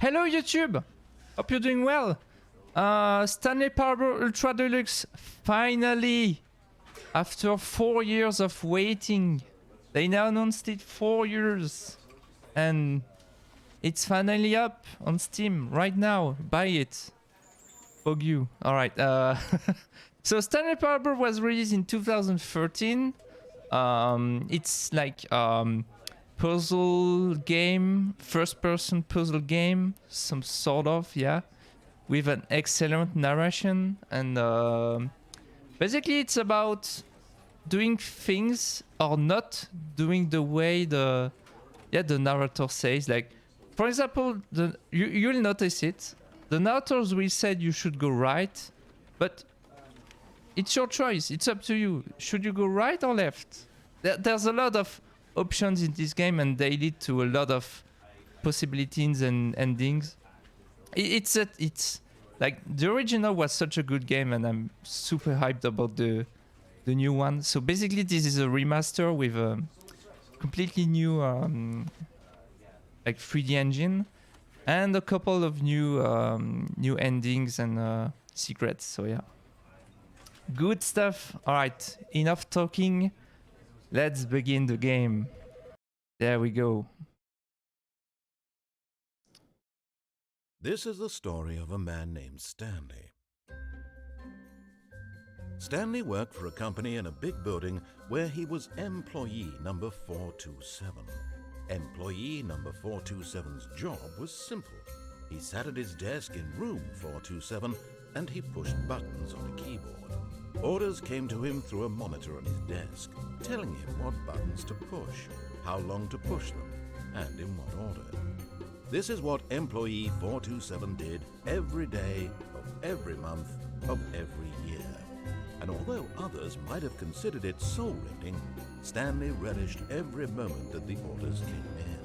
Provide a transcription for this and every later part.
Hello YouTube! Hope you're doing well. Stanley Parable Ultra Deluxe finally, after 4 years of waiting, they now announced it 4 years, and it's finally up on Steam right now. Buy it. Bug you. All right. So Stanley Parable was released in 2013. It's like puzzle game, first-person puzzle game, some sort of, yeah, with an excellent narration, and basically it's about doing things or not doing the way the narrator says. Like, for example, you'll notice it. The narrators will say you should go right, but it's your choice. It's up to you. Should you go right or left? There's a lot of options in this game, and they lead to a lot of possibilities and endings. It's like the original was such a good game, and I'm super hyped about the new one. So basically, this is a remaster with a completely new like 3D engine and a couple of new new endings and secrets. So yeah, good stuff. All right, enough talking. Let's begin the game. There we go. This is the story of a man named Stanley. Stanley worked for a company in a big building where he was employee number 427. Employee number 427's job was simple. He sat at his desk in room 427 and he pushed buttons on a keyboard. Orders came to him through a monitor on his desk, telling him what buttons to push, how long to push them, and in what order. This is what employee 427 did every day of every month of every year. And although others might have considered it soul-rending, Stanley relished every moment that the orders came in,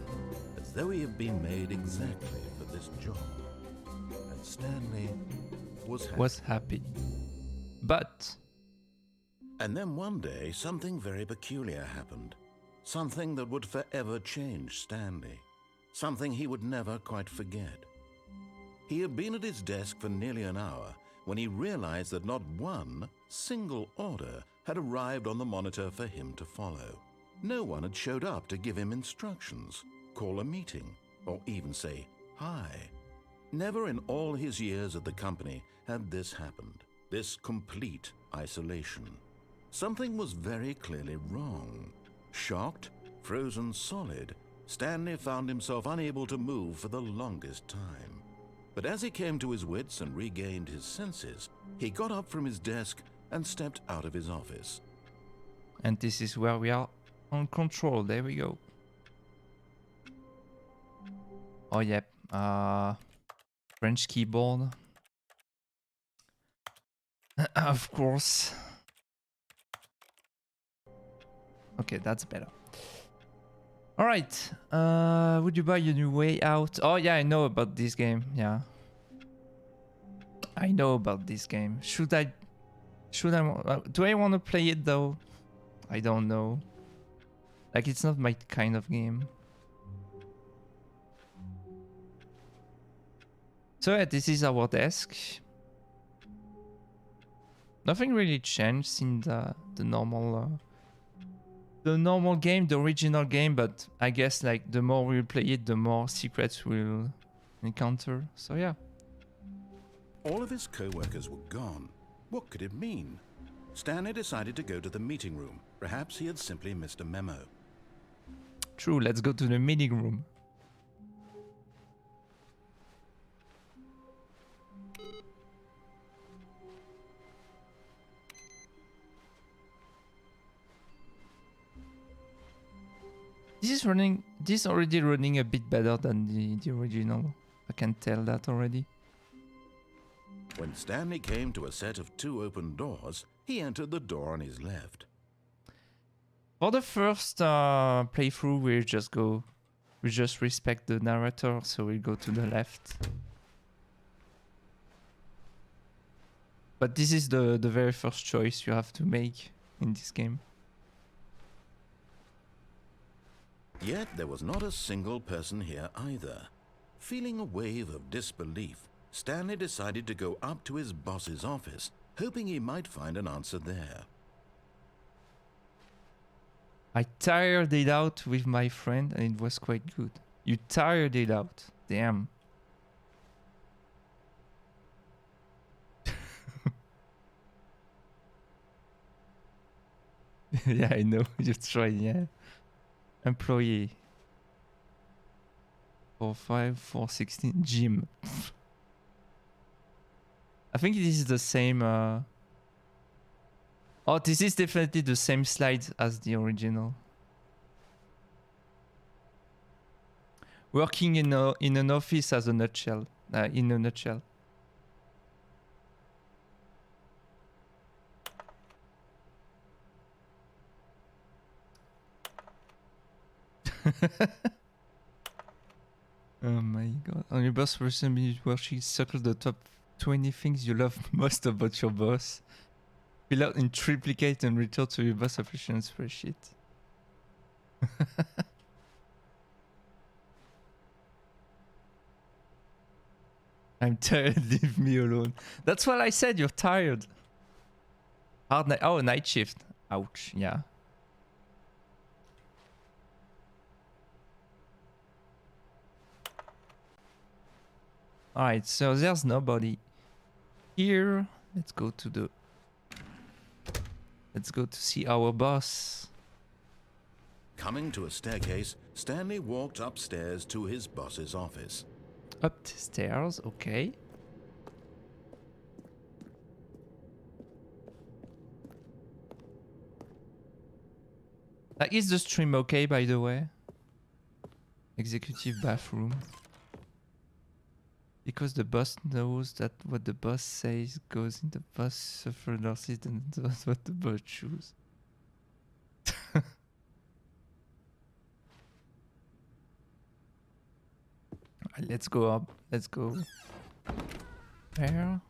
as though he had been made exactly for this job. And Stanley was happy. But... And then one day, something very peculiar happened. Something that would forever change Stanley. Something he would never quite forget. He had been at his desk for nearly an hour when he realized that not one single order had arrived on the monitor for him to follow. No one had showed up to give him instructions, call a meeting, or even say hi. Never in all his years at the company had this happened, this complete isolation. Something was very clearly wrong. Shocked, frozen solid, Stanley found himself unable to move for the longest time. But as he came to his wits and regained his senses, he got up from his desk and stepped out of his office. And this is where we are on control. There we go. Oh, yep. French keyboard. Of course. Okay, that's better. Alright. Would you buy a new way out? Oh, yeah, I know about this game. Yeah. I know about this game. Should I... do I want to play it, though? I don't know. Like, it's not my kind of game. So yeah, this is our desk. Nothing really changed in the normal game, the original game, but I guess like the more we play it, the more secrets we'll encounter. So yeah. All of his co-workers were gone. What could it mean? Stanley decided to go to the meeting room. Perhaps he had simply missed a memo. True, let's go to the meeting room. This is already running a bit better than the original. I can tell that already. When Stanley came to a set of 2 open doors, he entered the door on his left. For the first playthrough, we just respect the narrator, so we go to the left. But this is the very first choice you have to make in this game. Yet there was not a single person here either. Feeling a wave of disbelief, Stanley decided to go up to his boss's office, hoping he might find an answer there. I tired it out with my friend and it was quite good. You tired it out. Damn. Yeah, I know. You tried, yeah. Employee. 45, 416. Gym. I think this is the same. Oh, this is definitely the same slide as the original. Working in an office as a nutshell. In a nutshell. Oh my god. On your boss recently where she circled the top 20 things you love most about your boss. Fill out in triplicate and return to your boss official spreadsheet. I'm tired, leave me alone. That's what I said, you're tired. Hard night. Oh, night shift. Ouch, yeah. Alright, so there's nobody here. Let's go to see our boss. Coming to a staircase, Stanley walked upstairs to his boss's office. Upstairs, okay. Is the stream okay, by the way? Executive bathroom. Because the boss knows that what the boss says goes in the boss folder seat and that's what the boss chooses. Let's go up. Let's go. Where?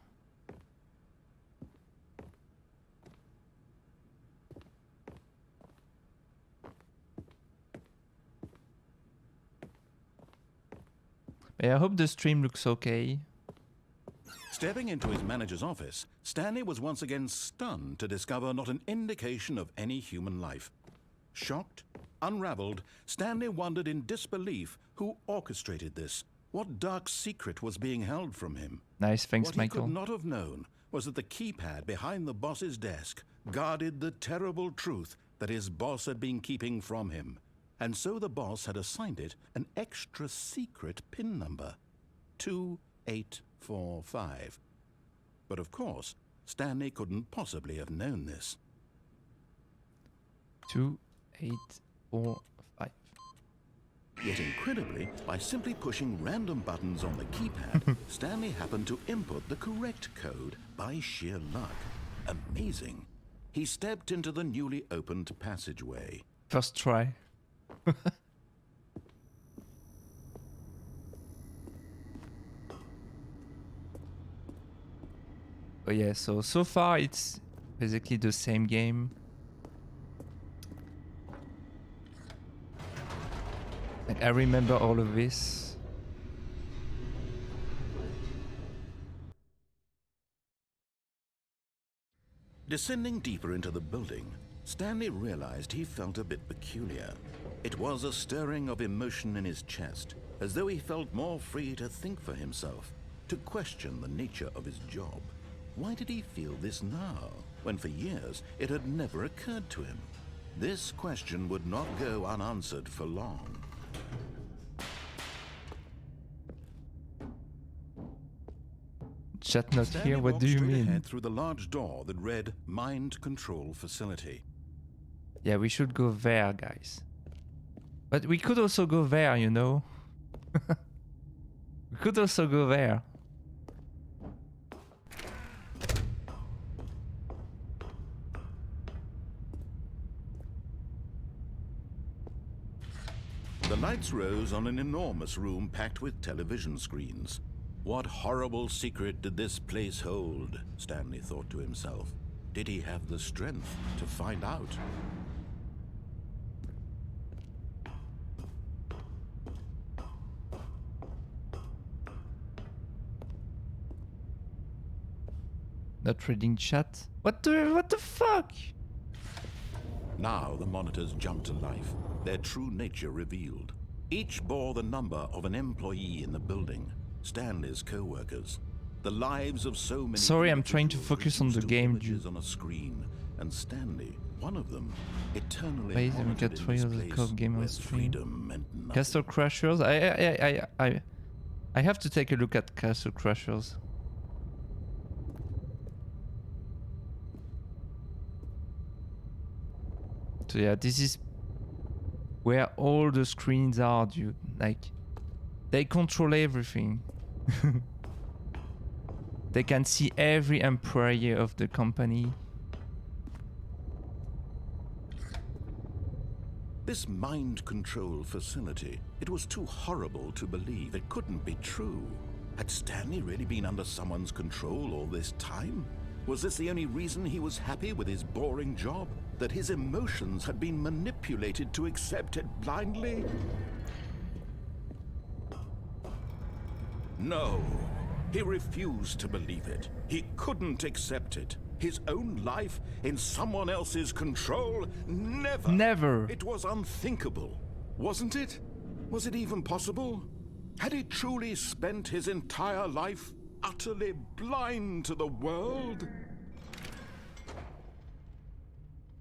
I hope the stream looks okay. Stepping into his manager's office, Stanley was once again stunned to discover not an indication of any human life. Shocked, unraveled, Stanley wondered in disbelief who orchestrated this. What dark secret was being held from him? Nice, thanks, what Michael. What he could not have known was that the keypad behind the boss's desk guarded the terrible truth that his boss had been keeping from him. And so the boss had assigned it an extra secret PIN number, 2845. But of course, Stanley couldn't possibly have known this. 2845. Yet incredibly, by simply pushing random buttons on the keypad, Stanley happened to input the correct code by sheer luck. Amazing. He stepped into the newly opened passageway. First try. Oh yeah, so far it's basically the same game. Like I remember all of this. Descending deeper into the building, Stanley realized he felt a bit peculiar. It was a stirring of emotion in his chest, as though he felt more free to think for himself, to question the nature of his job. Why did he feel this now, when for years it had never occurred to him? This question would not go unanswered for long. Chat not Stanley here, what walked do you straight mean? ahead through the large door that read Mind Control Facility. Yeah, we should go there, guys. But we could also go there, you know? We could also go there. The lights rose on an enormous room packed with television screens. What horrible secret did this place hold? Stanley thought to himself. Did he have the strength to find out? Not reading chat. What the fuck? Now the monitors jumped to life, their true nature revealed. Each bore the number of an employee in the building, Stanley's co-workers. The lives of so many. Sorry, I'm trying to individuals focus on the reduced to game, images dude. on a screen, and Stanley, one of them, eternally Wait, let me monitored get in three this of the place co-op game on where stream. freedom meant nothing. Castle Crashers. I have to take a look at Castle Crashers. So yeah, this is where all the screens are, dude. Like, they control everything. They can see every employee of the company. This mind control facility, it was too horrible to believe. It couldn't be true. Had Stanley really been under someone's control all this time? Was this the only reason he was happy with his boring job? That his emotions had been manipulated to accept it blindly? No, he refused to believe it. He couldn't accept it. His own life in someone else's control? Never. Never. It was unthinkable, wasn't it? Was it even possible? Had he truly spent his entire life utterly blind to the world?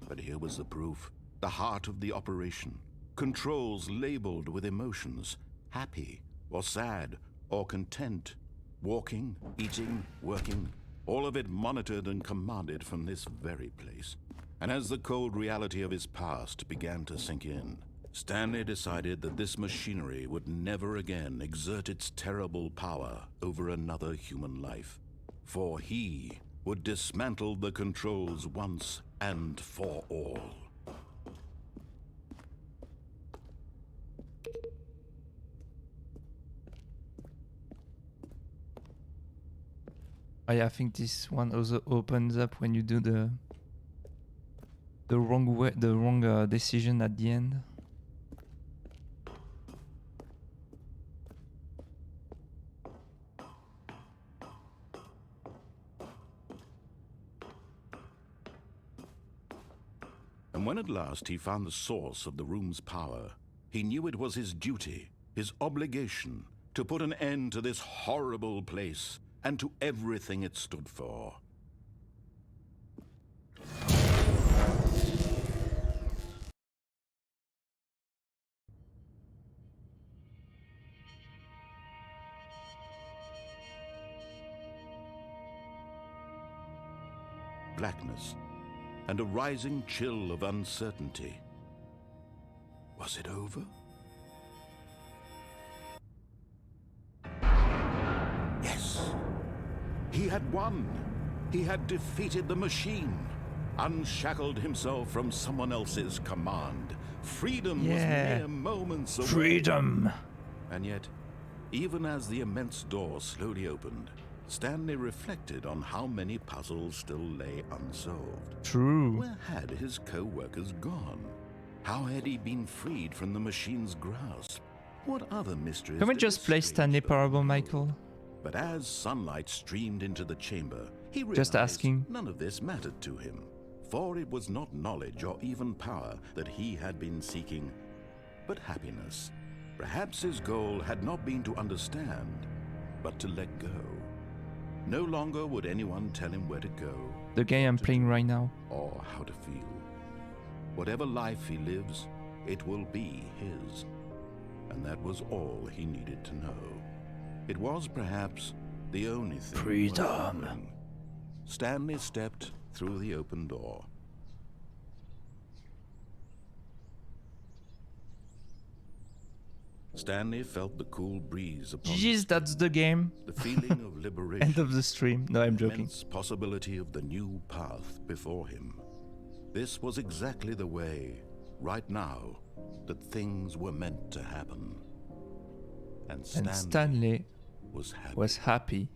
But here was the proof. The heart of the operation. Controls labeled with emotions. Happy, or sad, or content. Walking, eating, working. All of it monitored and commanded from this very place. And as the cold reality of his past began to sink in, Stanley decided that this machinery would never again exert its terrible power over another human life. For he would dismantle the controls once and for all. I think this one also opens up when you do the wrong way, the wrong decision at the end. And when at last he found the source of the room's power, he knew it was his duty, his obligation, to put an end to this horrible place and to everything it stood for. Blackness and a rising chill of uncertainty. Was it over? Yes. He had won. He had defeated the machine, unshackled himself from someone else's command. Freedom was mere moments away. Freedom. And yet, even as the immense door slowly opened, Stanley reflected on how many puzzles still lay unsolved. True. Where had his co-workers gone? How had he been freed from the machine's grasp? What other mysteries? Can we did just this play strange Stanley bird Parable, know? Michael? But as sunlight streamed into the chamber, he realized Just asking. none of this mattered to him, for it was not knowledge or even power that he had been seeking, but happiness. Perhaps his goal had not been to understand, but to let go. No longer would anyone tell him where to go, The game I'm playing right now. or how to feel. Whatever life he lives, it will be his. And that was all he needed to know. It was perhaps the only thing. Freedom. worth knowing. Stanley stepped through the open door. Stanley felt the cool breeze upon his GG's, that's the game. the feeling of liberation. End of the stream. No, I'm joking. Immense possibility of the new path before him. This was exactly the way, right now, that things were meant to happen. And And Stanley was happy. was happy.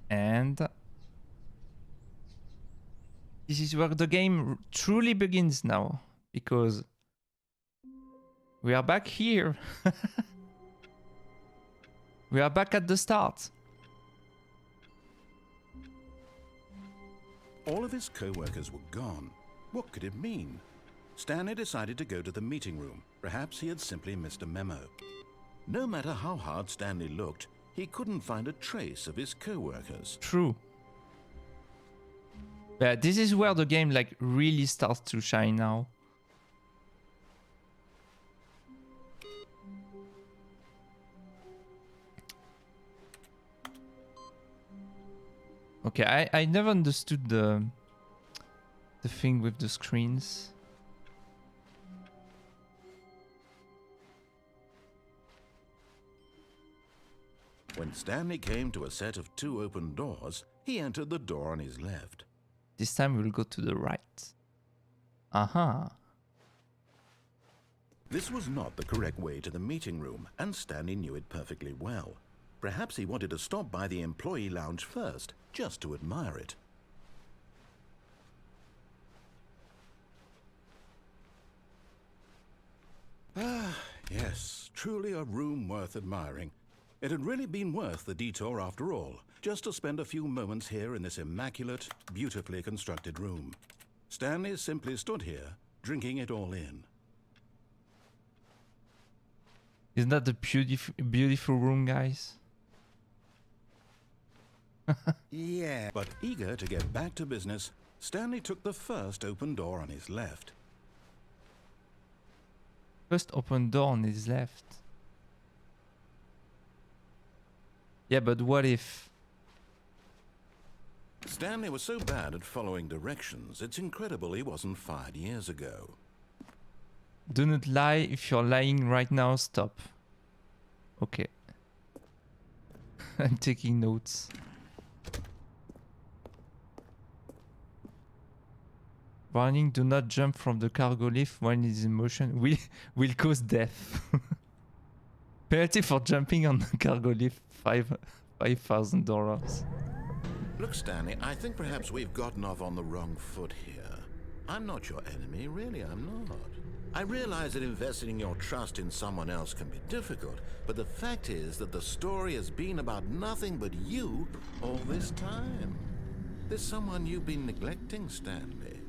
And this is where the game truly begins now, because we are back here. We are back at the start. All of his co-workers were gone. What could it mean? Stanley decided to go to the meeting room. Perhaps he had simply missed a memo. No matter how hard Stanley looked, he couldn't find a trace of his co-workers. True. Yeah, this is where the game like really starts to shine now. Okay, I never understood the thing with the screens. When Stanley came to a set of 2 open doors, he entered the door on his left. This time we'll go to the right. Aha. This was not the correct way to the meeting room, and Stanley knew it perfectly well. Perhaps he wanted to stop by the employee lounge first, just to admire it. Ah, yes, truly a room worth admiring. It had really been worth the detour after all, just to spend a few moments here in this immaculate, beautifully constructed room. Stanley simply stood here, drinking it all in. Isn't that a beautiful room, guys? Yeah. But eager to get back to business, Stanley took the first open door on his left. First open door on his left. Yeah, but what if? Stanley was so bad at following directions, it's incredible he wasn't fired years ago. Do not lie. If you're lying right now, stop. Okay. I'm taking notes. Warning, do not jump from the cargo lift when it is in motion. Will cause death. Penalty for jumping on the cargo lift, $5,000. Look, Stanley, I think perhaps we've gotten off on the wrong foot here. I'm not your enemy, really, I'm not. I realize that investing your trust in someone else can be difficult, but the fact is that the story has been about nothing but you all this time. There's someone you've been neglecting, Stanley.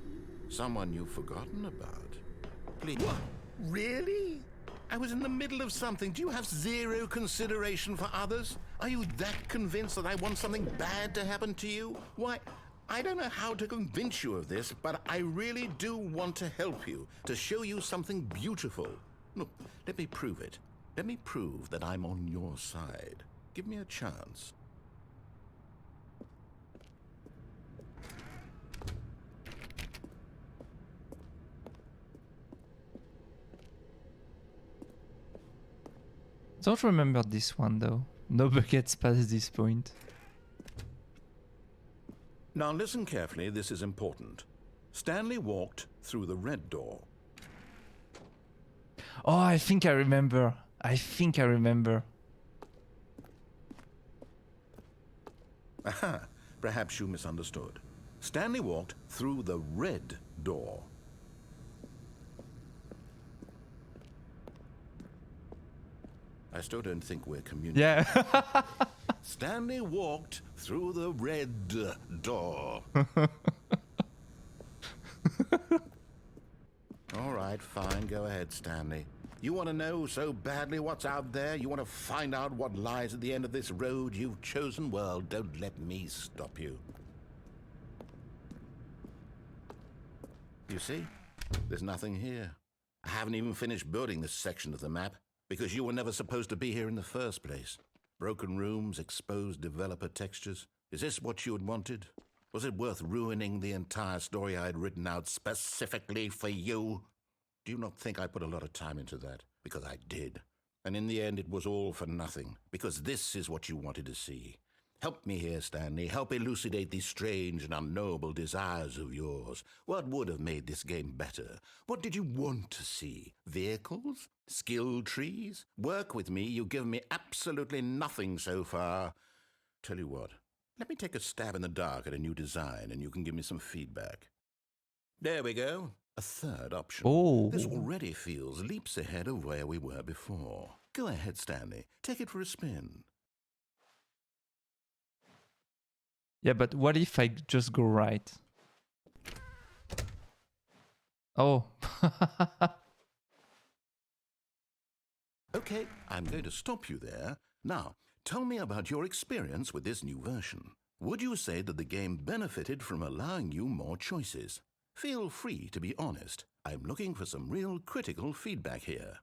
Someone you've forgotten about. Please. What? Really? I was in the middle of something. Do you have zero consideration for others? Are you that convinced that I want something bad to happen to you? Why, I don't know how to convince you of this, but I really do want to help you, to show you something beautiful. Look, let me prove it. Let me prove that I'm on your side. Give me a chance. Don't remember this one though. No buckets past this point. Now listen carefully, this is important. Stanley walked through the red door. Oh, I think I remember. Aha, perhaps you misunderstood. Stanley walked through the red door. I still don't think we're communicating. Yeah. Stanley walked through the red door. All right, fine. Go ahead, Stanley. You want to know so badly what's out there? You want to find out what lies at the end of this road you've chosen? Well, don't let me stop you. You see? There's nothing here. I haven't even finished building this section of the map, because you were never supposed to be here in the first place. Broken rooms, exposed developer textures. Is this what you had wanted? Was it worth ruining the entire story I had written out specifically for you? Do you not think I put a lot of time into that? Because I did. And in the end, it was all for nothing, because this is what you wanted to see. Help me here, Stanley. Help elucidate these strange and unknowable desires of yours. What would have made this game better? What did you want to see? Vehicles? Skill trees? Work with me. You've given me absolutely nothing so far. Tell you what, let me take a stab in the dark at a new design and you can give me some feedback. There we go. A third option. Oh. This already feels leaps ahead of where we were before. Go ahead, Stanley. Take it for a spin. Yeah, but what if I just go right? Oh. Okay, I'm going to stop you there. Now, tell me about your experience with this new version. Would you say that the game benefited from allowing you more choices? Feel free to be honest. I'm looking for some real critical feedback here.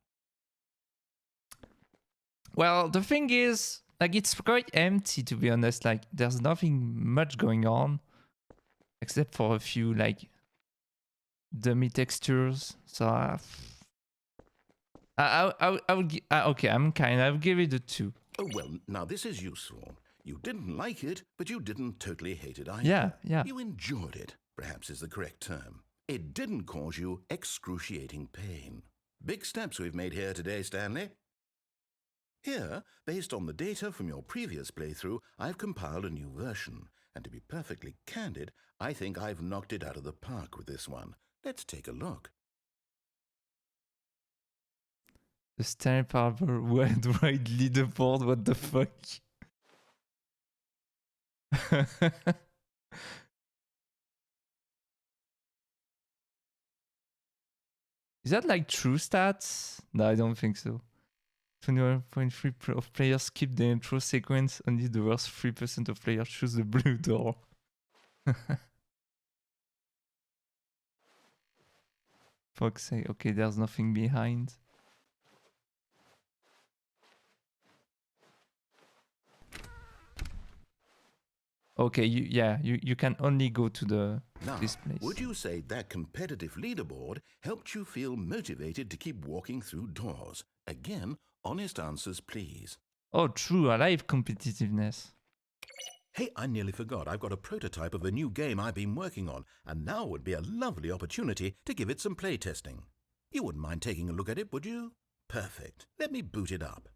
Well, the thing is, like, it's quite empty, to be honest. Like, there's nothing much going on except for a few, like, dummy textures. So I would okay, I'll give it a 2. Oh, well, now this is useful. You didn't like it, but you didn't totally hate it either. Yeah. You enjoyed it, perhaps is the correct term. It didn't cause you excruciating pain. Big steps we've made here today, Stanley. Here, based on the data from your previous playthrough, I've compiled a new version. And to be perfectly candid, I think I've knocked it out of the park with this one. Let's take a look. The Stanley Parable worldwide leaderboard, what the fuck? Is that like true stats? No, I don't think so. 21.3% of players skip the intro sequence, only the worst 3% of players choose the blue door. Fuck's sake, okay, there's nothing behind. Okay, you can only go to this place. Would you say that competitive leaderboard helped you feel motivated to keep walking through doors? Again, honest answers, please. Oh, true, I like competitiveness. Hey, I nearly forgot. I've got a prototype of a new game I've been working on, and now would be a lovely opportunity to give it some playtesting. You wouldn't mind taking a look at it, would you? Perfect. Let me boot it up.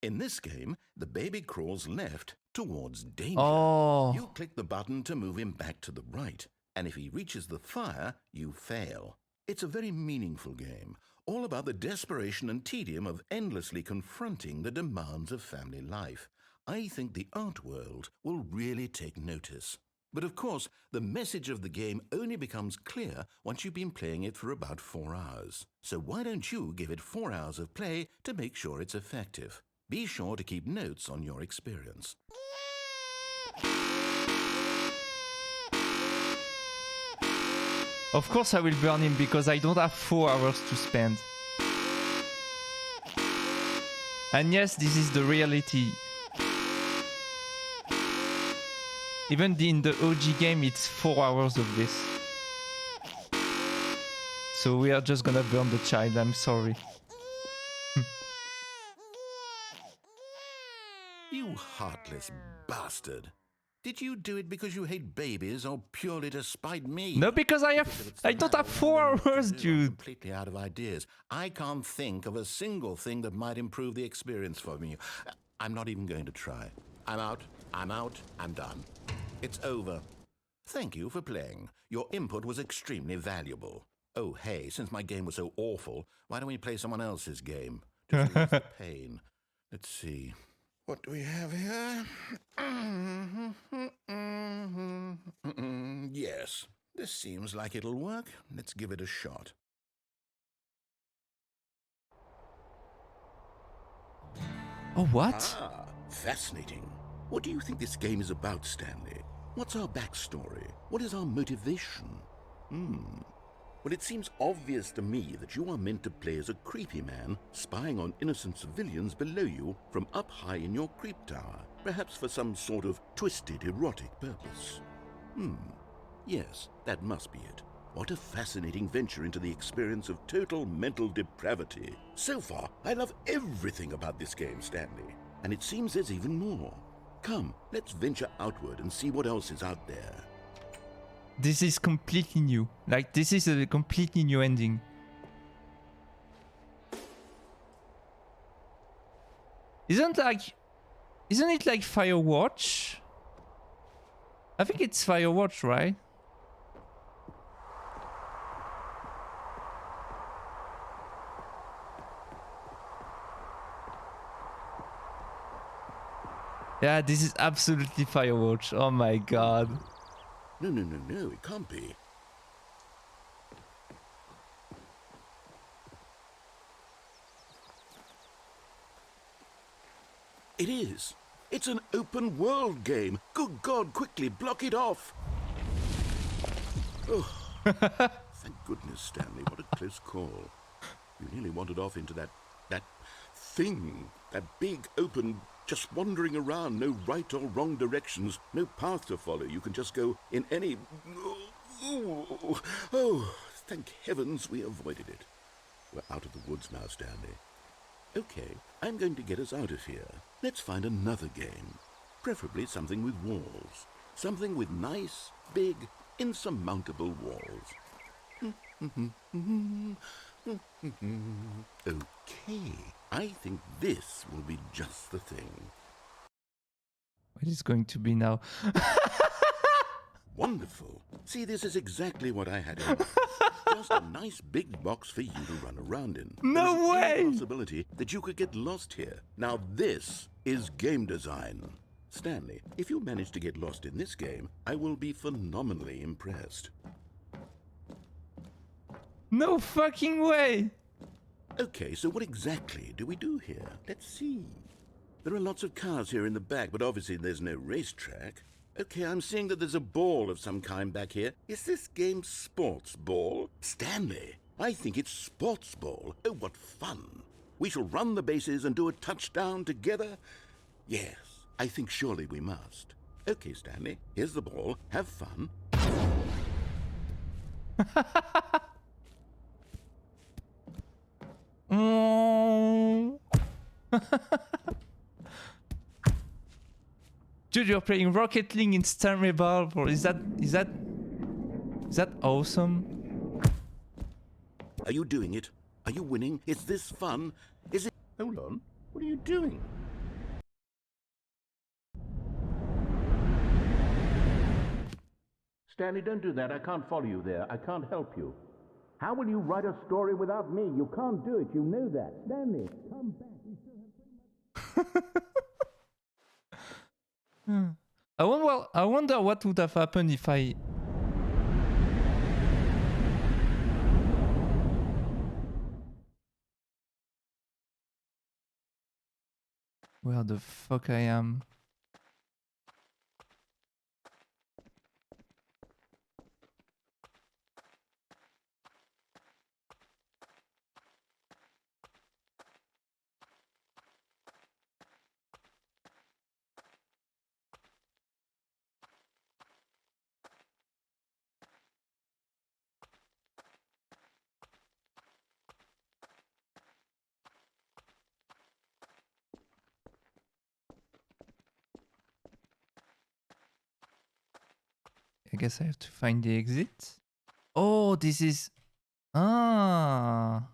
In this game, the baby crawls left towards danger. Oh. You click the button to move him back to the right, and if he reaches the fire, you fail. It's a very meaningful game, all about the desperation and tedium of endlessly confronting the demands of family life. I think the art world will really take notice. But of course, the message of the game only becomes clear once you've been playing it for about 4 hours. So why don't you give it 4 hours of play to make sure it's effective? Be sure to keep notes on your experience. Of course I will burn him because I don't have 4 hours to spend. And yes, this is the reality. Even in the OG game, it's 4 hours of this. So we are just gonna burn the child, I'm sorry. You heartless bastard. Did you do it because you hate babies or purely to spite me? No, because I don't have 4 hours, dude. I'm completely out of ideas. I can't think of a single thing that might improve the experience for me. I'm not even going to try. I'm out, I'm done. It's over. Thank you for playing. Your input was extremely valuable. Oh, hey, since my game was so awful, why don't we play someone else's game? To relieve the pain. Let's see. What do we have here? Yes, this seems like it'll work. Let's give it a shot. Oh, what? Ah, fascinating. What do you think this game is about, Stanley? What's our backstory? What is our motivation? Well, it seems obvious to me that you are meant to play as a creepy man spying on innocent civilians below you from up high in your creep tower, perhaps for some sort of twisted erotic purpose. Yes, that must be it. What a fascinating venture into the experience of total mental depravity. So far, I love everything about this game, Stanley. And it seems there's even more. Come, let's venture outward and see what else is out there. This is completely new. Like, this is a completely new ending. Isn't it like Firewatch? I think it's Firewatch, right? Yeah, this is absolutely Firewatch. Oh my god. No, it can't be. It is. It's an open world game. Good God, quickly, block it off. Oh, thank goodness, Stanley. What a close call. You nearly wandered off into that thing. That big, open, just wandering around. No right or wrong directions. No path to follow. You can just go in any... Oh, thank heavens we avoided it. We're out of the woods now, Stanley. Okay, I'm going to get us out of here. Let's find another game. Preferably something with walls. Something with nice, big, insurmountable walls. Okay, I think this will be just the thing. What is going to be now? Wonderful. See, this is exactly what I had in mind. Just a nice big box for you to run around in. No way! There's a possibility that you could get lost here. Now this is game design. Stanley, if you manage to get lost in this game, I will be phenomenally impressed. No fucking way! Okay, so what exactly do we do here? Let's see. There are lots of cars here in the back, but obviously there's no racetrack. Okay, I'm seeing that there's a ball of some kind back here. Is this game sports ball? Stanley, I think it's sports ball. Oh, what fun. We shall run the bases and do a touchdown together? Yes, I think surely we must. Okay, Stanley, here's the ball. Have fun. Dude, you're playing Rocket League in Stanley Revolver. Is that awesome? Are you doing it? Are you winning? Is this fun? Is it... Hold on. What are you doing? Stanley, don't do that. I can't follow you there. I can't help you. How will you write a story without me? You can't do it. You know that. Stanley, come back. We still have... I wonder what would have happened if I... Where the fuck I am? I guess I have to find the exit. Oh, this is... Ah.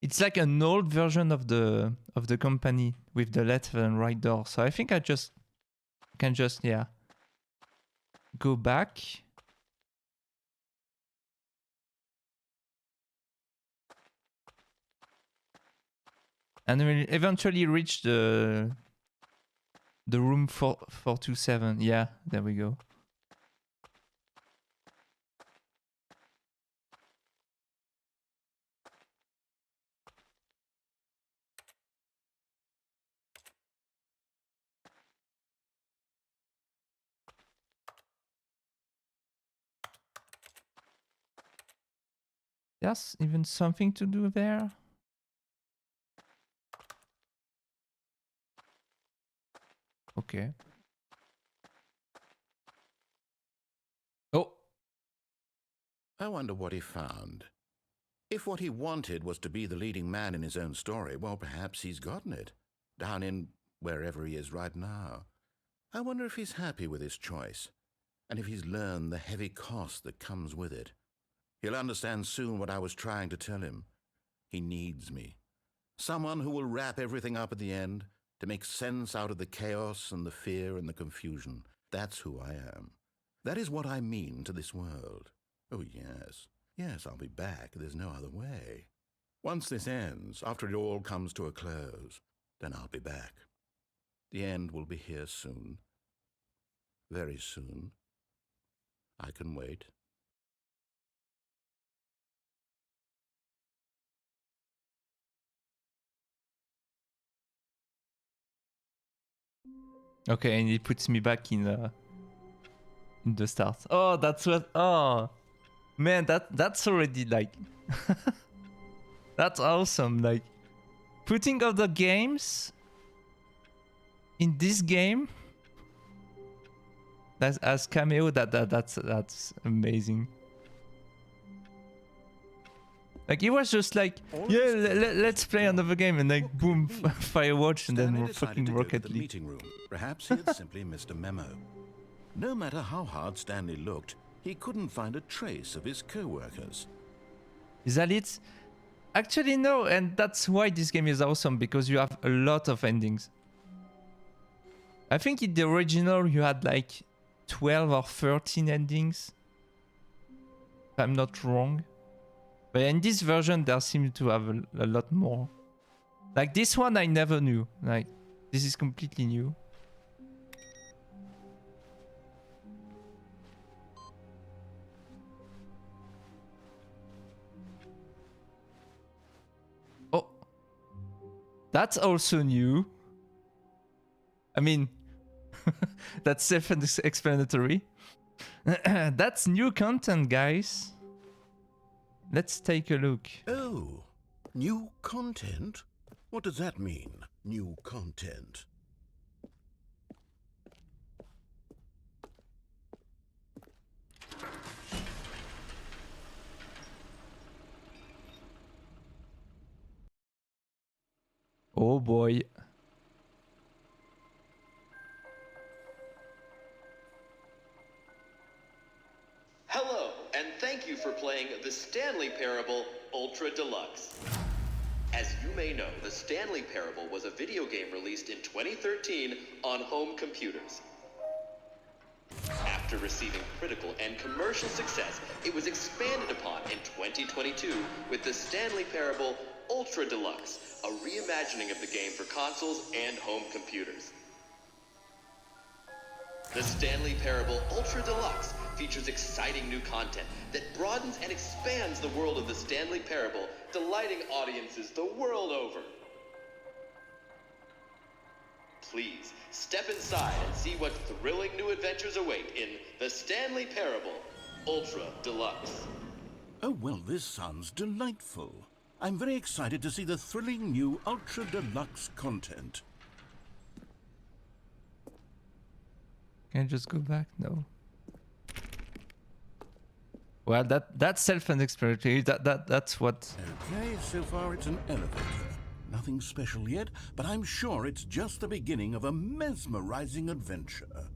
It's like an old version of the company with the left and right door. So I think I can just go back. And we'll eventually reach the room 427. Yeah, there we go. There's even something to do there. Okay. Oh. I wonder what he found. If what he wanted was to be the leading man in his own story, well, perhaps he's gotten it. Down in wherever he is right now. I wonder if he's happy with his choice, and if he's learned the heavy cost that comes with it. He'll understand soon what I was trying to tell him. He needs me. Someone who will wrap everything up at the end, to make sense out of the chaos and the fear and the confusion. That's who I am. That is what I mean to this world. Oh, yes. Yes, I'll be back. There's no other way. Once this ends, after it all comes to a close, then I'll be back. The end will be here soon. Very soon. I can wait. Okay, and it puts me back in the start. Oh, that's what. Oh, man, that's already like. That's awesome. Like, putting other games in this game. That's as cameo. That's amazing. Like, it was just like, yeah, let's play another game, and like, boom, Firewatch, and then we're fucking Rocket League. Meeting room. Perhaps he had simply missed a memo. No matter how hard Stanley looked, he couldn't find a trace of his co-workers. Is that it? Actually, no, and that's why this game is awesome, because you have a lot of endings. I think in the original you had like 12 or 13 endings, if I'm not wrong. But in this version there seems to have a lot more. Like this one I never knew. Like, this is completely new. Oh, that's also new. I mean, that's self-explanatory. That's new content, guys. Let's take a look. Oh, new content? What does that mean, new content? Oh boy. Hello, and thank you for playing the Stanley Parable Ultra Deluxe. As you may know, the Stanley Parable was a video game released in 2013 on home computers. After receiving critical and commercial success, it was expanded upon in 2022 with the Stanley Parable Ultra Deluxe, a reimagining of the game for consoles and home computers. The Stanley Parable Ultra Deluxe features exciting new content that broadens and expands the world of the Stanley Parable, delighting audiences the world over. Please, step inside and see what thrilling new adventures await in the Stanley Parable Ultra Deluxe. Oh, well, this sounds delightful. I'm very excited to see the thrilling new Ultra Deluxe content. Can I just go back? No. Well, that's self-explanatory. That's what. Okay, so far it's an elevator. Nothing special yet, but I'm sure it's just the beginning of a mesmerizing adventure.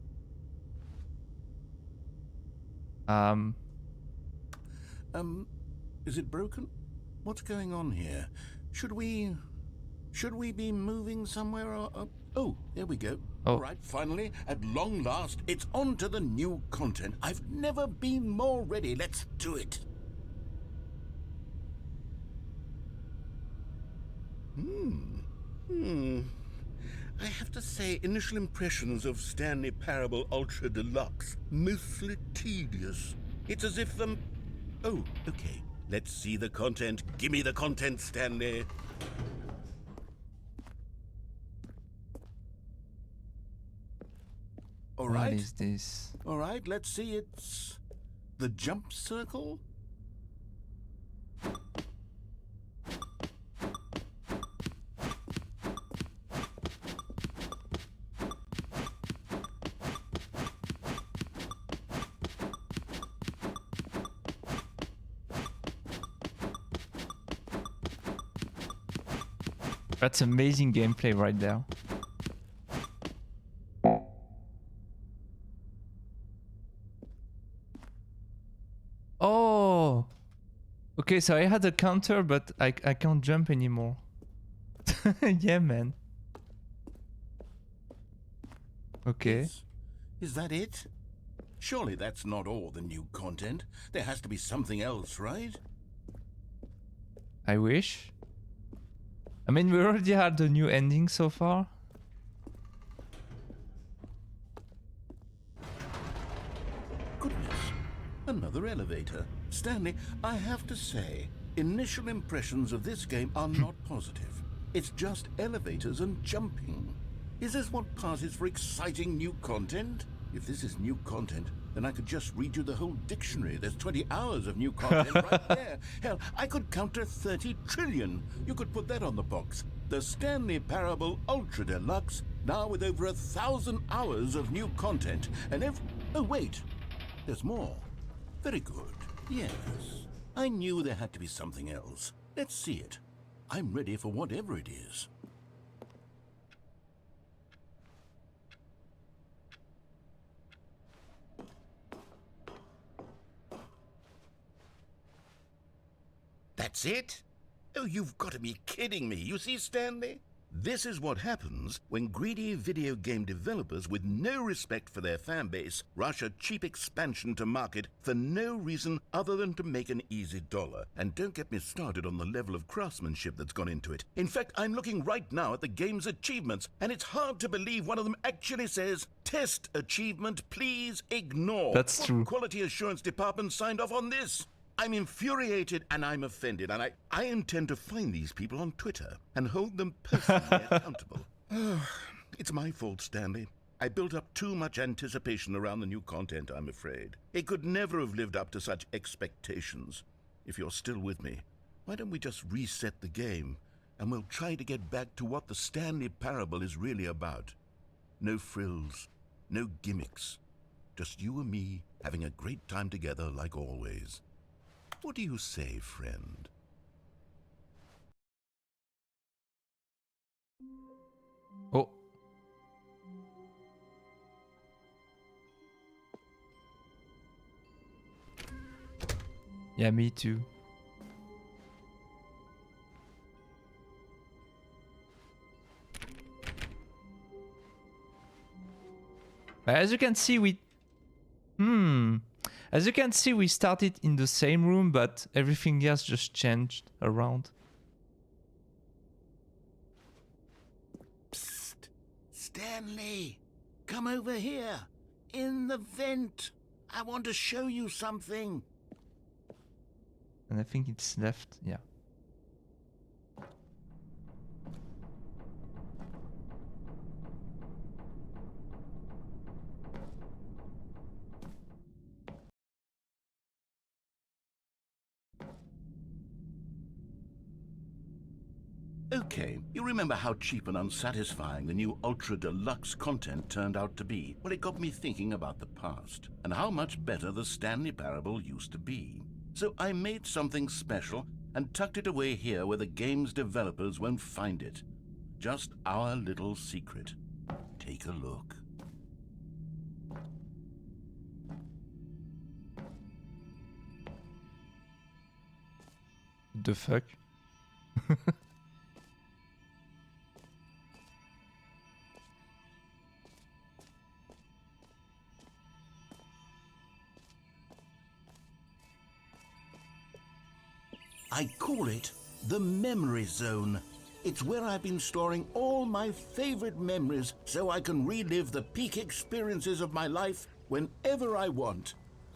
Is it broken? What's going on here? Should we be moving somewhere or... Oh, there we go. Oh. All right, finally, at long last, it's on to the new content. I've never been more ready. Let's do it. I have to say, initial impressions of Stanley Parable Ultra Deluxe, mostly tedious. It's as if the... Oh, okay. Let's see the content. Give me the content, Stanley. All right. What is this? All right, let's see. It's the jump circle. That's amazing gameplay right there. Oh! Okay, so I had a counter, but I can't jump anymore. Yeah, man. Okay. Is that it? Surely that's not all the new content. There has to be something else, right? I wish. I mean, we already had the new ending so far. Goodness. Another elevator. Stanley, I have to say, initial impressions of this game are not positive. It's just elevators and jumping. Is this what passes for exciting new content? If this is new content, then I could just read you the whole dictionary. There's 20 hours of new content right there. Hell, I could count to 30 trillion. You could put that on the box. The Stanley Parable Ultra Deluxe, now with over 1,000 hours of new content. And oh, wait. There's more. Very good. Yes. I knew there had to be something else. Let's see it. I'm ready for whatever it is. That's it? Oh, you've got to be kidding me. You see, Stanley? This is what happens when greedy video game developers with no respect for their fan base rush a cheap expansion to market for no reason other than to make an easy dollar. And don't get me started on the level of craftsmanship that's gone into it. In fact, I'm looking right now at the game's achievements, and it's hard to believe one of them actually says, "Test achievement, please ignore." That's true. What quality assurance department signed off on this? I'm infuriated and I'm offended, and I intend to find these people on Twitter and hold them personally accountable. It's my fault, Stanley. I built up too much anticipation around the new content, I'm afraid. It could never have lived up to such expectations. If you're still with me, why don't we just reset the game, and we'll try to get back to what the Stanley Parable is really about. No frills, no gimmicks. Just you and me having a great time together like always. What do you say, friend? Oh. Yeah, me too. As you can see, as you can see, we started in the same room, but everything else just changed around. Psst! Stanley! Come over here! In the vent! I want to show you something! And I think it's left, yeah. Okay, you remember how cheap and unsatisfying the new Ultra Deluxe content turned out to be? Well, it got me thinking about the past, and how much better the Stanley Parable used to be. So I made something special and tucked it away here where the game's developers won't find it. Just our little secret. Take a look. The fuck? I call it the Memory Zone. It's where I've been storing all my favorite memories so I can relive the peak experiences of my life whenever I want.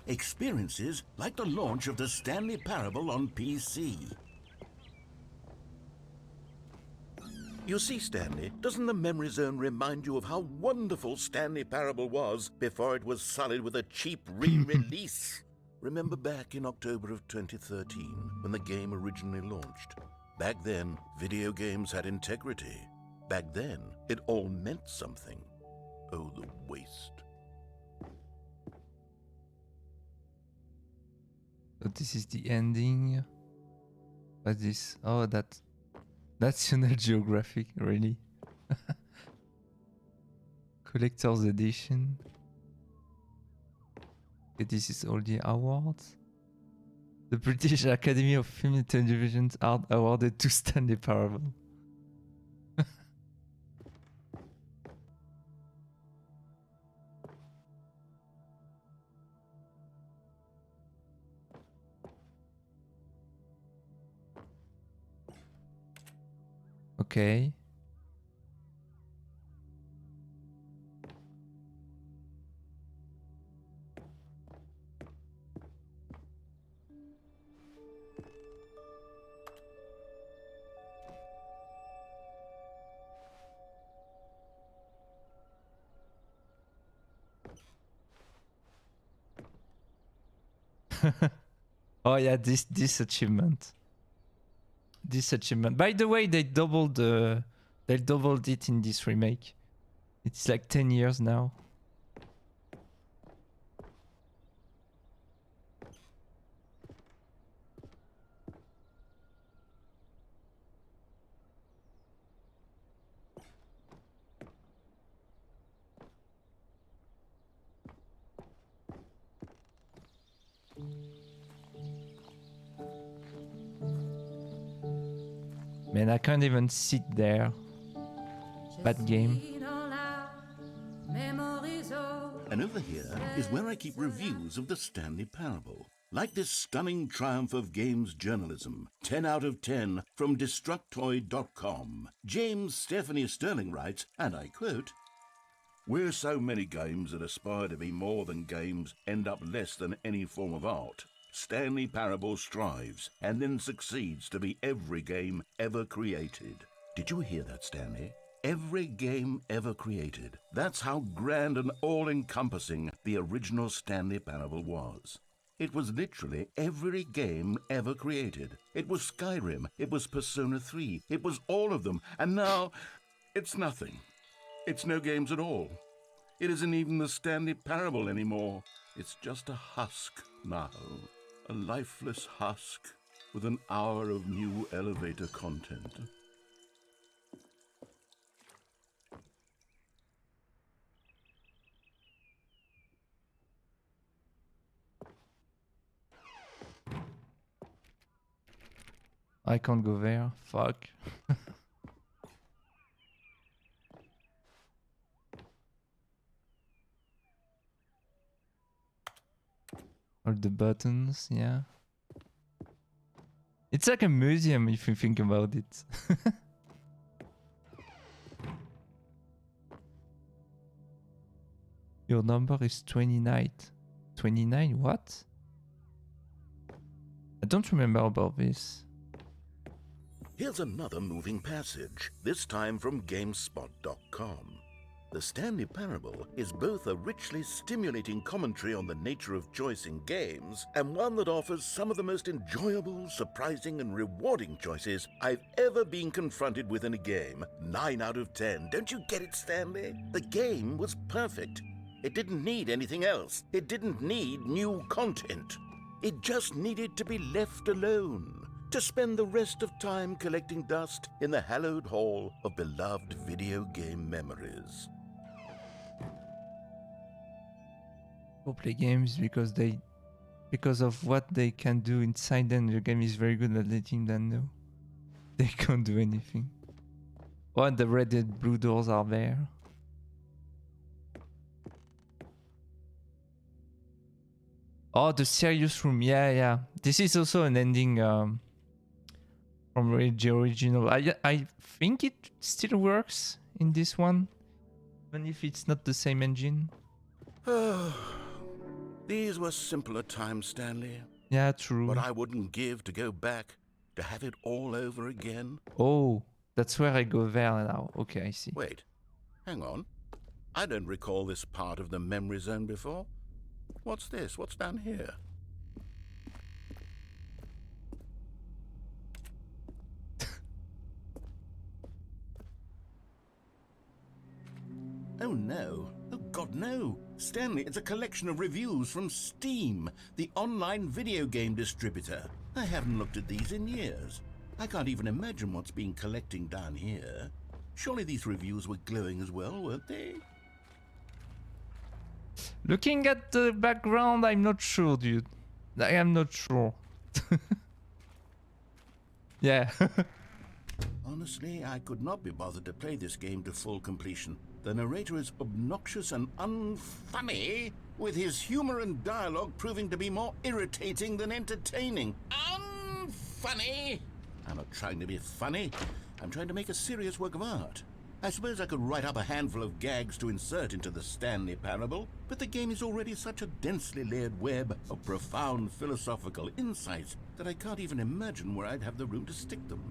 Experiences like the launch of the Stanley Parable on PC. You see, Stanley, doesn't the Memory Zone remind you of how wonderful Stanley Parable was before it was sullied with a cheap re-release? Remember back in October of 2013, when the game originally launched? Back then, video games had integrity. Back then, it all meant something. Oh, the waste. So this is the ending. What's this? Oh, that's National Geographic, really? Collector's edition. Okay, this is all the awards. The British Academy of Film and Television Art awarded to Stanley Parable. Okay. Oh yeah, this achievement. This achievement. By the way, they doubled it in this remake. It's like 10 years now. Man, I can't even sit there. Bad game. And over here is where I keep reviews of the Stanley Parable. Like this stunning triumph of games journalism, 10 out of 10 from Destructoid.com. James Stephanie Sterling writes, and I quote, "Where so many games that aspire to be more than games end up less than any form of art, Stanley Parable strives and then succeeds to be every game ever created." Did you hear that, Stanley? Every game ever created. That's how grand and all-encompassing the original Stanley Parable was. It was literally every game ever created. It was Skyrim, it was Persona 3, it was all of them, and now it's nothing. It's no games at all. It isn't even the Stanley Parable anymore. It's just a husk now. A lifeless husk with an hour of new elevator content. I can't go there. Fuck. All the buttons, yeah. It's like a museum if you think about it. Your number is 29. 29? What? I don't remember about this. Here's another moving passage, this time from GameSpot.com. The Stanley Parable is both a richly stimulating commentary on the nature of choice in games and one that offers some of the most enjoyable, surprising, and rewarding choices I've ever been confronted with in a game. 9 out of 10. Don't you get it, Stanley? The game was perfect. It didn't need anything else. It didn't need new content. It just needed to be left alone, to spend the rest of time collecting dust in the hallowed hall of beloved video game memories. People play games because of what they can do inside them. The game is very good at letting them know they can't do anything. Oh, and the red dead blue doors are there. Oh, the serious room. Yeah. This is also an ending from the original. I think it still works in this one, even if it's not the same engine. These were simpler times, Stanley. Yeah, true. But I wouldn't give to go back, to have it all over again. Oh, that's where I go there now. Okay, I see. Wait, hang on. I don't recall this part of the memory zone before. What's this? What's down here? Oh no. Oh God, no. Stanley, it's a collection of reviews from Steam, the online video game distributor. I haven't looked at these in years. I can't even imagine what's been collecting down here. Surely these reviews were glowing as well, weren't they? Looking at the background, I'm not sure, dude. I am not sure. Yeah. Honestly, I could not be bothered to play this game to full completion. The narrator is obnoxious and unfunny, with his humor and dialogue proving to be more irritating than entertaining. Unfunny! I'm not trying to be funny. I'm trying to make a serious work of art. I suppose I could write up a handful of gags to insert into the Stanley Parable, but the game is already such a densely layered web of profound philosophical insights that I can't even imagine where I'd have the room to stick them.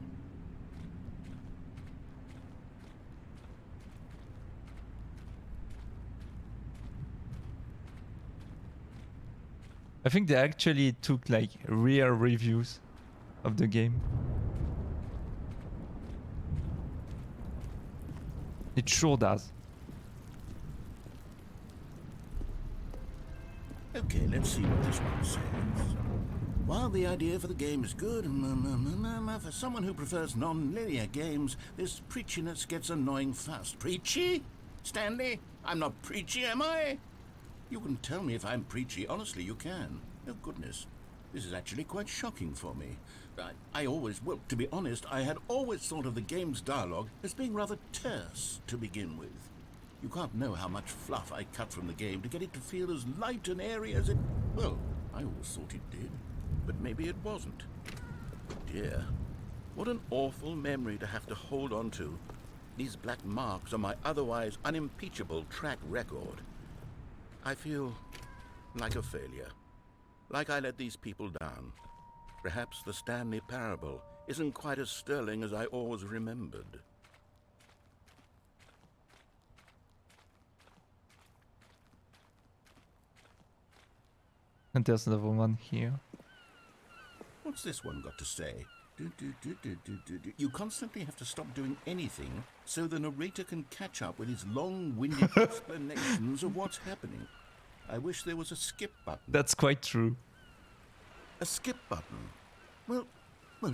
I think they actually took like real reviews of the game. It sure does. Okay, let's see what this one says. While the idea for the game is good, for someone who prefers non-linear games, this preachiness gets annoying fast. Preachy? Stanley? I'm not preachy, am I? You can tell me if I'm preachy. Honestly, you can. Oh, goodness. This is actually quite shocking for me. Well, to be honest, I had always thought of the game's dialogue as being rather terse to begin with. You can't know how much fluff I cut from the game to get it to feel as light and airy as it... Well, I always thought it did, but maybe it wasn't. Dear, what an awful memory to have to hold on to. These black marks on my otherwise unimpeachable track record. I feel like a failure. Like I let these people down. Perhaps the Stanley parable isn't quite as sterling as I always remembered. And there's another one here. What's this one got to say? You constantly have to stop doing anything so the narrator can catch up with his long-winded explanations of what's happening. I wish there was a skip button. That's quite true. A skip button? Well,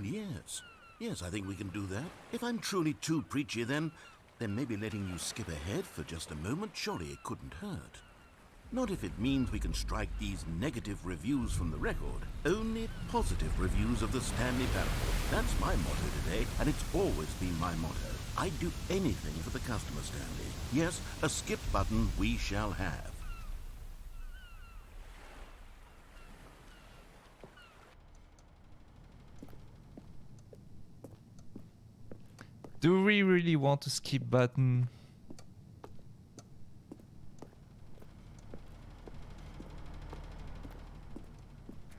yes. Yes, I think we can do that. If I'm truly too preachy, then maybe letting you skip ahead for just a moment, surely it couldn't hurt. Not if it means we can strike these negative reviews from the record. Only positive reviews of the Stanley parable. That's my motto today, and it's always been my motto. I'd do anything for the customer, Stanley. Yes, a skip button we shall have. Do we really want a skip button?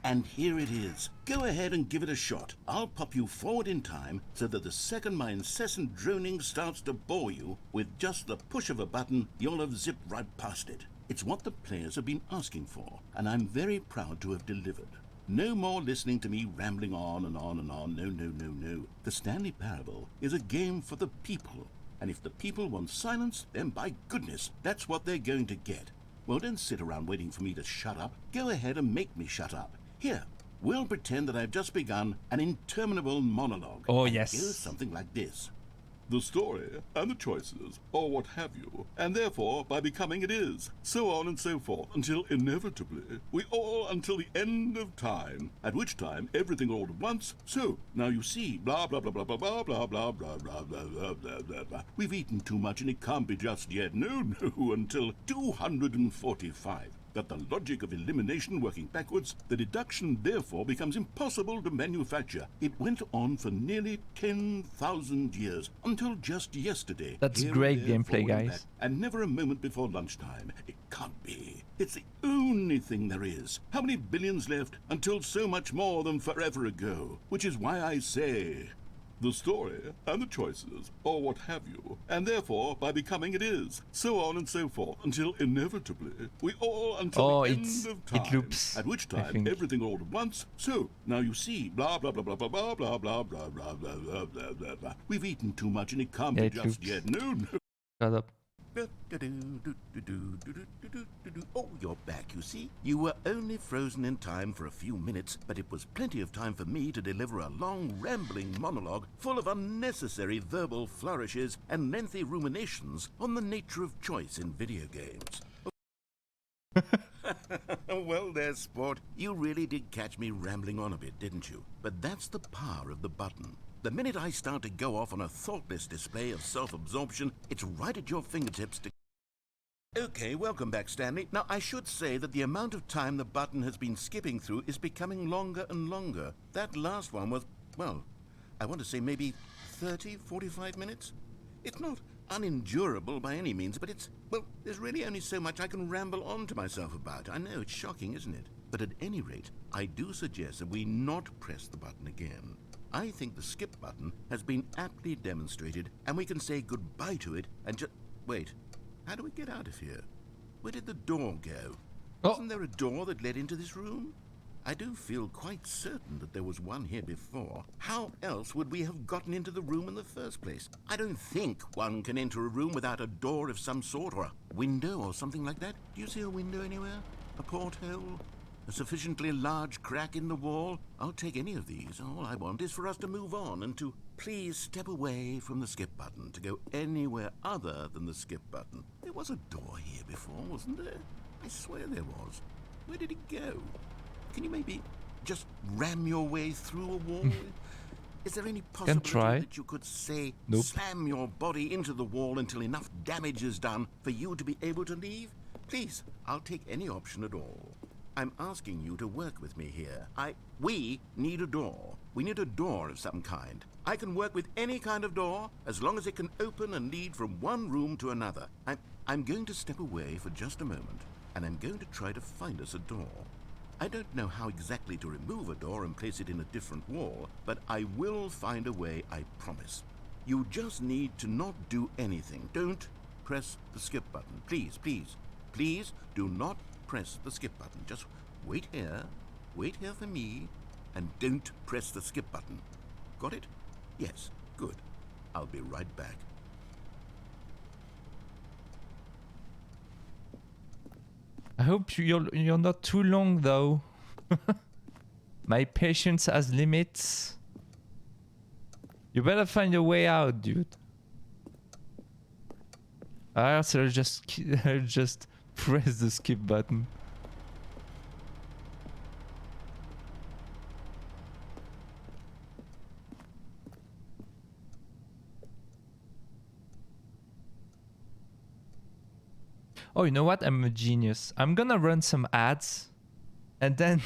And here it is. Go ahead and give it a shot. I'll pop you forward in time so that the second my incessant droning starts to bore you, with just the push of a button, you'll have zipped right past it. It's what the players have been asking for, and I'm very proud to have delivered. No more listening to me rambling on and on and on. No. The Stanley Parable is a game for the people. And if the people want silence, then by goodness, that's what they're going to get. Well, don't sit around waiting for me to shut up. Go ahead and make me shut up. Here, we'll pretend that I've just begun an interminable monologue. Oh, and yes. It goes something like this. The story and the choices, or what have you, and therefore by becoming it is, so on and so forth, until inevitably we all until the end of time, at which time everything all at once, so now you see, blah blah blah blah blah blah blah blah blah blah blah blah blah blah blah. We've eaten too much and it can't be just yet, no, until 245. That the logic of elimination working backwards, the deduction therefore becomes impossible to manufacture. It went on for nearly 10,000 years, until just yesterday. That's Here great and there, gameplay, forward and guys. back, and never a moment before lunchtime. It can't be. It's the only thing there is. How many billions left until so much more than forever ago? Which is why I say... the story and the choices, or what have you, and therefore by becoming it is, so on and so forth, until inevitably we all until the end of time, it loops, at which I time think. everything all at once. So now you see, blah blah blah blah blah blah blah blah blah blah blah blah blah blah blah. We've eaten too much and it can't Yeah, be it just loops. yet. No. Shut up. Oh, you're back, you see. You were only frozen in time for a few minutes, but it was plenty of time for me to deliver a long, rambling monologue full of unnecessary verbal flourishes and lengthy ruminations on the nature of choice in video games. Well there, sport. You really did catch me rambling on a bit, didn't you? But that's the power of the button. The minute I start to go off on a thoughtless display of self-absorption, it's right at your fingertips to... Okay, welcome back, Stanley. Now, I should say that the amount of time the button has been skipping through is becoming longer and longer. That last one was, well, I want to say maybe 30, 45 minutes? It's not unendurable by any means, but it's, well, there's really only so much I can ramble on to myself about. I know, it's shocking, isn't it? But at any rate, I do suggest that we not press the button again. I think the skip button has been aptly demonstrated, and we can say goodbye to it and just... Wait, how do we get out of here? Where did the door go? Oh. Wasn't there a door that led into this room? I do feel quite certain that there was one here before. How else would we have gotten into the room in the first place? I don't think one can enter a room without a door of some sort, or a window or something like that. Do you see a window anywhere? A porthole? A sufficiently large crack in the wall? I'll take any of these. All I want is for us to move on and to please step away from the skip button, to go anywhere other than the skip button. There was a door here before, wasn't there? I swear there was. Where did it go? Can you maybe just ram your way through a wall? Is there any possibility that you could, say, Nope. slam your body into the wall until enough damage is done for you to be able to leave? Please, I'll take any option at all. I'm asking you to work with me here. We need a door. We need a door of some kind. I can work with any kind of door as long as it can open and lead from one room to another. I'm going to step away for just a moment, and I'm going to try to find us a door. I don't know how exactly to remove a door and place it in a different wall, but I will find a way, I promise. You just need to not do anything. Don't press the skip button. Please, please, please do not press the skip button. Just wait here for me, and don't press the skip button. Got it? Yes, good. I'll be right back. I hope you're not too long though. My patience has limits. You better find a way out, dude. Or else I'll just press the skip button. Oh, you know what? I'm a genius. I'm gonna run some ads, and then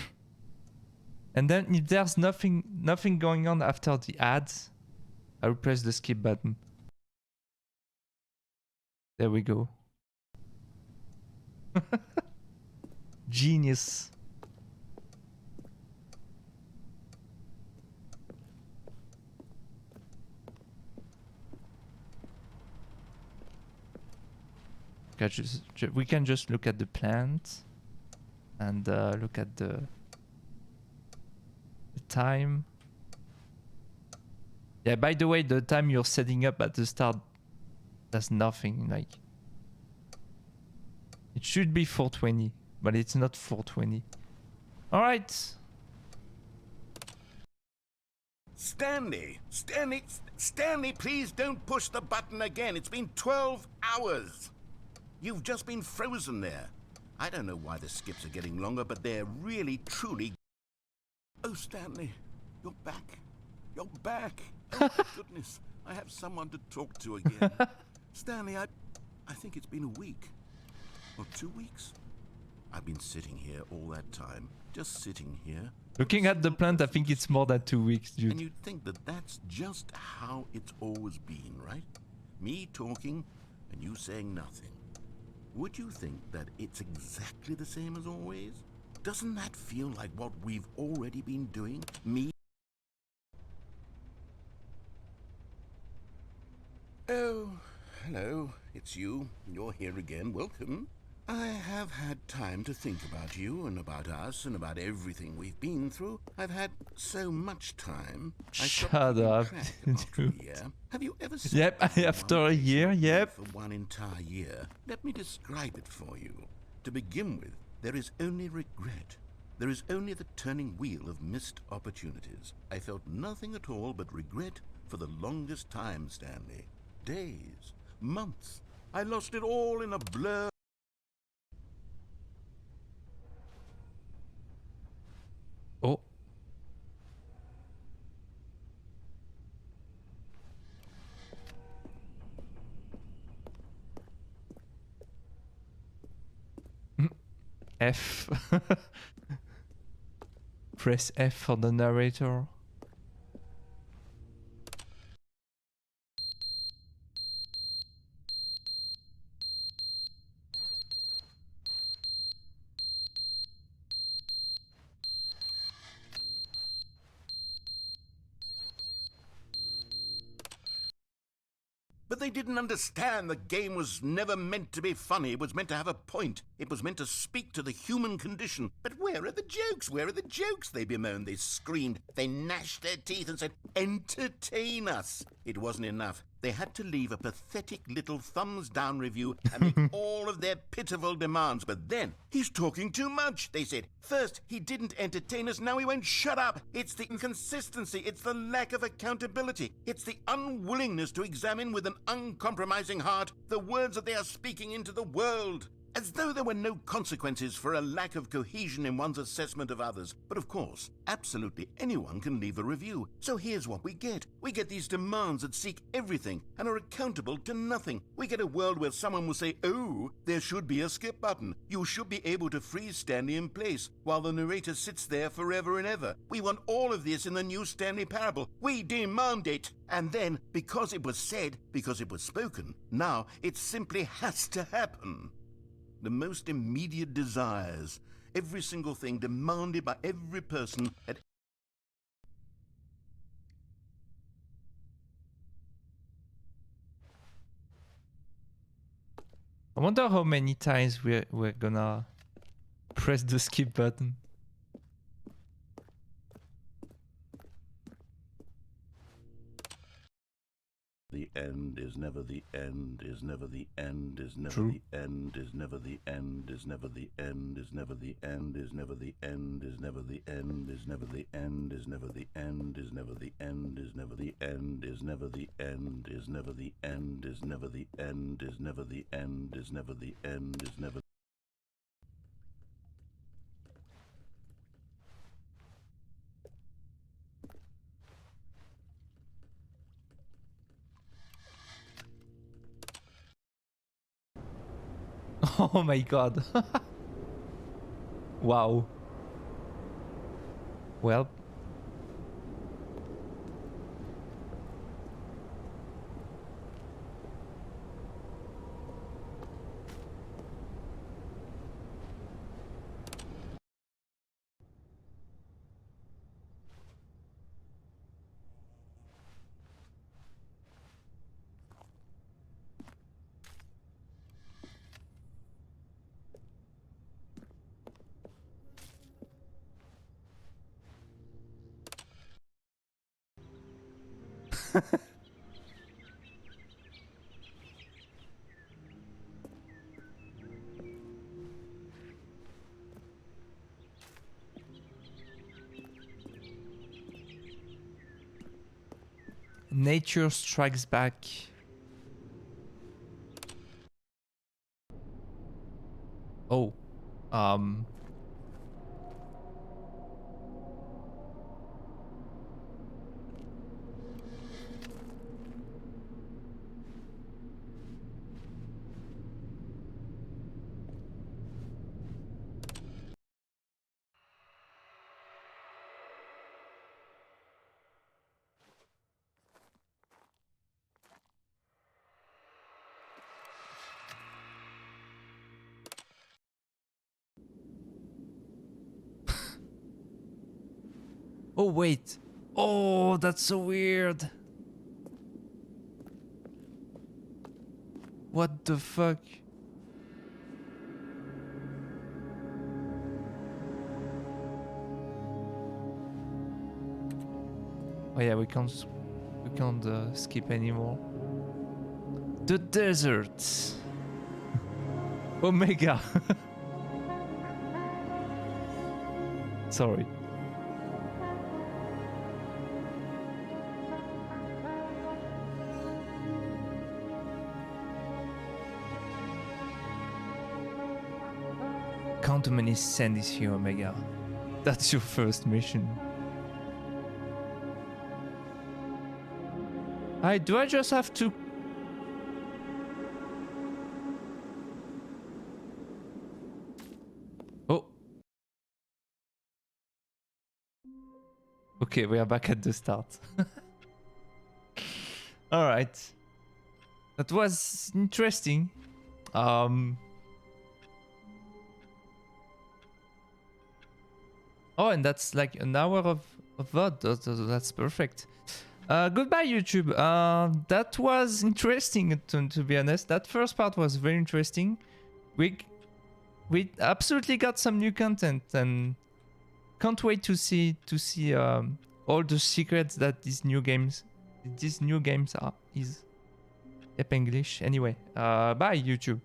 if there's nothing going on after the ads, I'll press the skip button. There we go. Genius. We can just look at the plant and look at the time. Yeah, by the way, the time you're setting up at the start, that's nothing. Like, it should be 4:20, but it's not 4:20. All right. Stanley, please don't push the button again. It's been 12 hours. You've just been frozen there. I don't know why the skips are getting longer, but they're really, truly... Oh, Stanley, you're back. You're back. Oh, my goodness. I have someone to talk to again. Stanley, I think it's been a week. Or 2 weeks. I've been sitting here all that time. Just sitting here. Looking at the plant, I think it's more than 2 weeks, dude. And you'd think that that's just how it's always been, right? Me talking and you saying nothing. Would you think that it's exactly the same as always? Doesn't that feel like what we've already been doing? Me? Oh, hello. It's you. You're here again. Welcome. I have had time to think about you and about us and about everything we've been through. I've had so much time. Shut up, dude. Have you ever seen Yep, after a year, yep. For one entire year? Let me describe it for you. To begin with, there is only regret. There is only the turning wheel of missed opportunities. I felt nothing at all but regret for the longest time, Stanley. Days, months. I lost it all in a blur. Oh. F. Press F for the narrator. But they didn't understand the game was never meant to be funny. It was meant to have a point. It was meant to speak to the human condition. But where are the jokes? Where are the jokes? They bemoaned, they screamed, they gnashed their teeth and said, entertain us. It wasn't enough. They had to leave a pathetic little thumbs-down review and make all of their pitiful demands. But then, he's talking too much, they said. First, he didn't entertain us, now he won't shut up. It's the inconsistency, it's the lack of accountability. It's the unwillingness to examine with an uncompromising heart the words that they are speaking into the world. As though there were no consequences for a lack of cohesion in one's assessment of others. But of course, absolutely anyone can leave a review. So here's what we get. We get these demands that seek everything and are accountable to nothing. We get a world where someone will say, oh, there should be a skip button. You should be able to freeze Stanley in place while the narrator sits there forever and ever. We want all of this in the new Stanley parable. We demand it. And then, because it was said, because it was spoken, now it simply has to happen. The most immediate desires, every single thing demanded by every person at I wonder how many times we're gonna press the skip button. The end is never the end, is never the end, is never True. the end, is never the end, is never the end, is never the end, is never the end, is never the end, is never the end, is never the end, is never the end, is never the end, is never the end, is never the end, is never the end, is never the end, is never the end, is never. Oh my god. Wow. Well. Nature strikes back. Oh. Oh, wait. Oh, that's so weird. What the fuck? Oh yeah, we can't skip anymore. The desert. Omega. Sorry. Count how many sandies here, Omega. That's your first mission. Do I just have to... Oh. Okay, we are back at the start. Alright. That was interesting. Oh, and that's like an hour of VOD. That's perfect. Goodbye, YouTube. That was interesting, to be honest. That first part was very interesting. We absolutely got some new content, and can't wait to see all the secrets that these new games are. Is English anyway. Bye, YouTube.